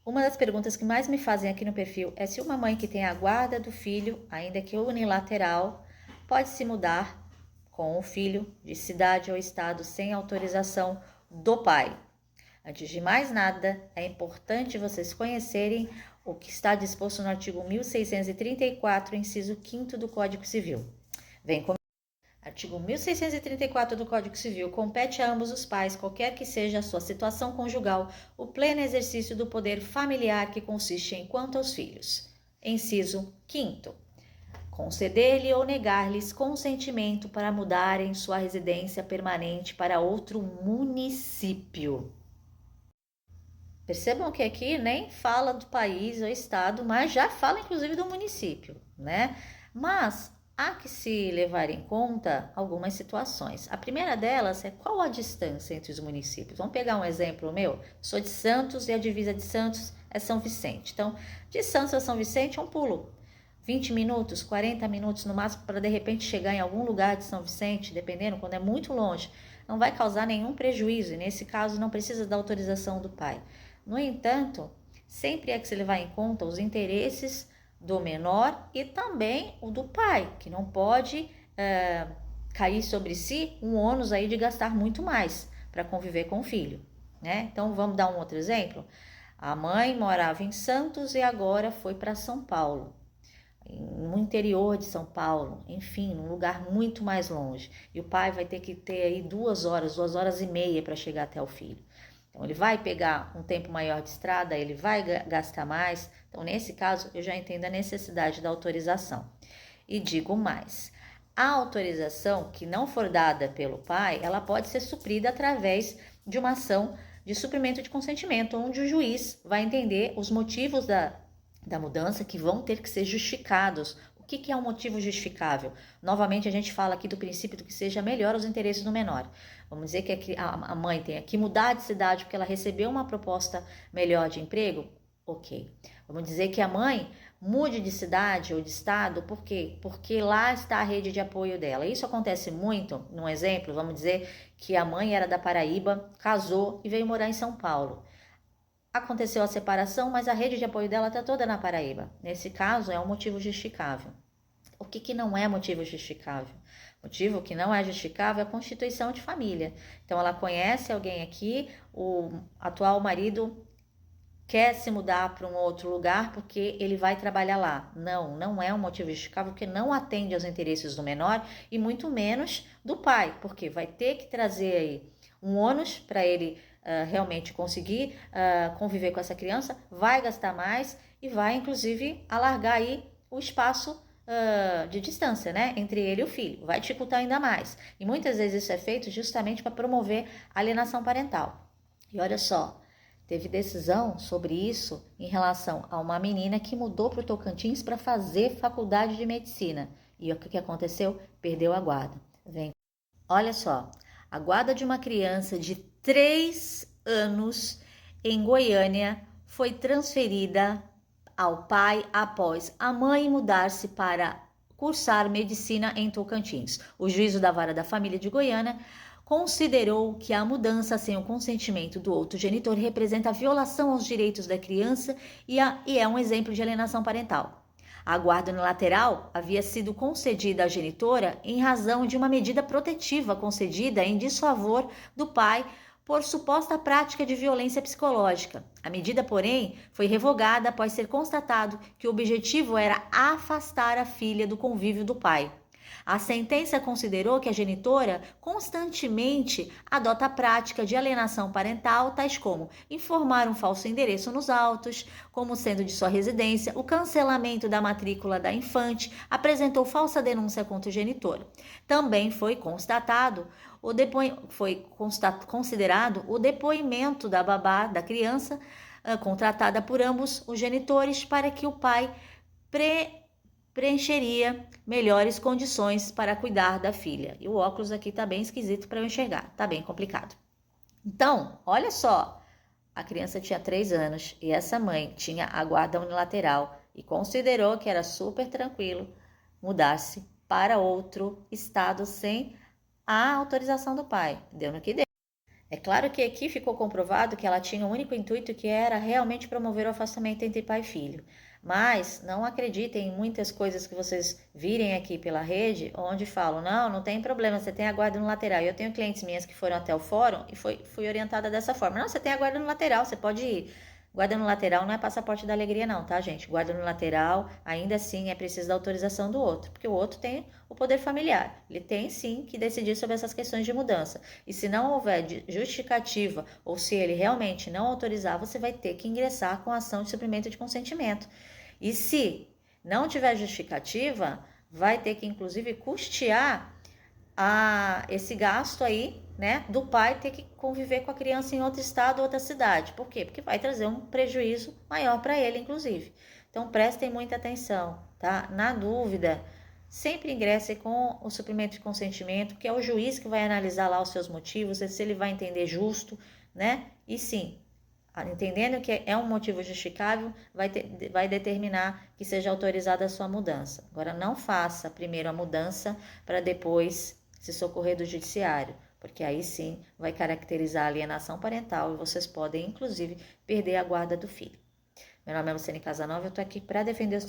Uma das perguntas que mais me fazem aqui no perfil é se uma mãe que tem a guarda do filho, ainda que unilateral, pode se mudar com o filho de cidade ou estado sem autorização do pai. Antes de mais nada, é importante vocês conhecerem o que está disposto no artigo 1634, inciso 5º do Código Civil. Vem comigo. Artigo 1634 do Código Civil. Compete a ambos os pais, qualquer que seja a sua situação conjugal, o pleno exercício do poder familiar que consiste em quanto aos filhos. Inciso 5º. Conceder-lhe ou negar-lhes consentimento para mudarem sua residência permanente para outro município. Percebam que aqui nem fala do país ou estado, mas já fala inclusive do município, né? Mas há que se levar em conta algumas situações. A primeira delas é qual a distância entre os municípios. Vamos pegar um exemplo meu. Sou de Santos e a divisa de Santos é São Vicente. Então, de Santos a São Vicente é um pulo. 20 minutos, 40 minutos no máximo para de repente chegar em algum lugar de São Vicente, dependendo, quando é muito longe. Não vai causar nenhum prejuízo e nesse caso não precisa da autorização do pai. No entanto, sempre é que se levar em conta os interesses do menor e também o do pai, que não pode cair sobre si um ônus aí de gastar muito mais para conviver com o filho, né? Então vamos dar um outro exemplo. A mãe morava em Santos e agora foi para São Paulo, no interior de São Paulo, enfim, num lugar muito mais longe. E o pai vai ter que ter aí 2 horas e meia para chegar até o filho. Então, ele vai pegar um tempo maior de estrada, ele vai gastar mais. Então, nesse caso, eu já entendo a necessidade da autorização. E digo mais, a autorização que não for dada pelo pai, ela pode ser suprida através de uma ação de suprimento de consentimento, onde o juiz vai entender os motivos da mudança que vão ter que ser justificados. O que é um motivo justificável? Novamente, a gente fala aqui do princípio do que seja melhor os interesses do menor. Vamos dizer que a mãe tem que mudar de cidade porque ela recebeu uma proposta melhor de emprego? Ok. Vamos dizer que a mãe mude de cidade ou de estado, por quê? Porque lá está a rede de apoio dela. Isso acontece muito, num exemplo, vamos dizer que a mãe era da Paraíba, casou e veio morar em São Paulo. Aconteceu a separação, mas a rede de apoio dela está toda na Paraíba. Nesse caso, é um motivo justificável. O que não é motivo justificável? Motivo que não é justificável é a constituição de família. Então, ela conhece alguém aqui, o atual marido quer se mudar para um outro lugar porque ele vai trabalhar lá. Não é um motivo justificável porque não atende aos interesses do menor e muito menos do pai, porque vai ter que trazer aí um ônus para ele realmente conseguir conviver com essa criança, vai gastar mais e vai inclusive alargar aí o espaço de distância, né, entre ele e o filho, vai dificultar ainda mais. E muitas vezes isso é feito justamente para promover a alienação parental. E olha só, teve decisão sobre isso em relação a uma menina que mudou para o Tocantins para fazer faculdade de medicina. E o que aconteceu? Perdeu a guarda. Vem. Olha só, a guarda de uma criança de 3 anos em Goiânia foi transferida ao pai após a mãe mudar-se para cursar medicina em Tocantins. O juízo da Vara da Família de Goiânia considerou que a mudança sem o consentimento do outro genitor representa violação aos direitos da criança e é um exemplo de alienação parental. A guarda unilateral havia sido concedida à genitora em razão de uma medida protetiva concedida em desfavor do pai por suposta prática de violência psicológica. A medida, porém, foi revogada após ser constatado que o objetivo era afastar a filha do convívio do pai. A sentença considerou que a genitora constantemente adota a prática de alienação parental, tais como informar um falso endereço nos autos, como sendo de sua residência, o cancelamento da matrícula da infante, apresentou falsa denúncia contra o genitor. Também foi considerado o depoimento da babá da criança, contratada por ambos os genitores, para que o pai preencheria melhores condições para cuidar da filha. E o óculos aqui tá bem esquisito para eu enxergar, tá bem complicado. Então, olha só, a criança tinha 3 anos e essa mãe tinha a guarda unilateral e considerou que era super tranquilo mudar-se para outro estado sem a autorização do pai. Deu no que deu. É claro que aqui ficou comprovado que ela tinha o único intuito que era realmente promover o afastamento entre pai e filho. Mas não acreditem em muitas coisas que vocês virem aqui pela rede, onde falam, não tem problema, você tem a guarda no lateral. E eu tenho clientes minhas que foram até o fórum e fui orientada dessa forma. Não, você tem a guarda no lateral, você pode ir. Guarda no lateral não é passaporte da alegria não, tá, gente? Guarda no lateral, ainda assim é preciso da autorização do outro, porque o outro tem o poder familiar. Ele tem sim que decidir sobre essas questões de mudança. E se não houver justificativa, ou se ele realmente não autorizar, você vai ter que ingressar com ação de suprimento de consentimento. E se não tiver justificativa, vai ter que inclusive custear esse gasto aí, né, do pai ter que conviver com a criança em outro estado, outra cidade. Por quê? Porque vai trazer um prejuízo maior para ele, inclusive. Então, prestem muita atenção, tá? Na dúvida, sempre ingresse com o suprimento de consentimento, que é o juiz que vai analisar lá os seus motivos, se ele vai entender justo, né? E sim, entendendo que é um motivo justificável, vai determinar que seja autorizada a sua mudança. Agora, não faça primeiro a mudança para depois se socorrer do judiciário, porque aí sim vai caracterizar a alienação parental e vocês podem, inclusive, perder a guarda do filho. Meu nome é Luciane Casanova, eu estou aqui para defender os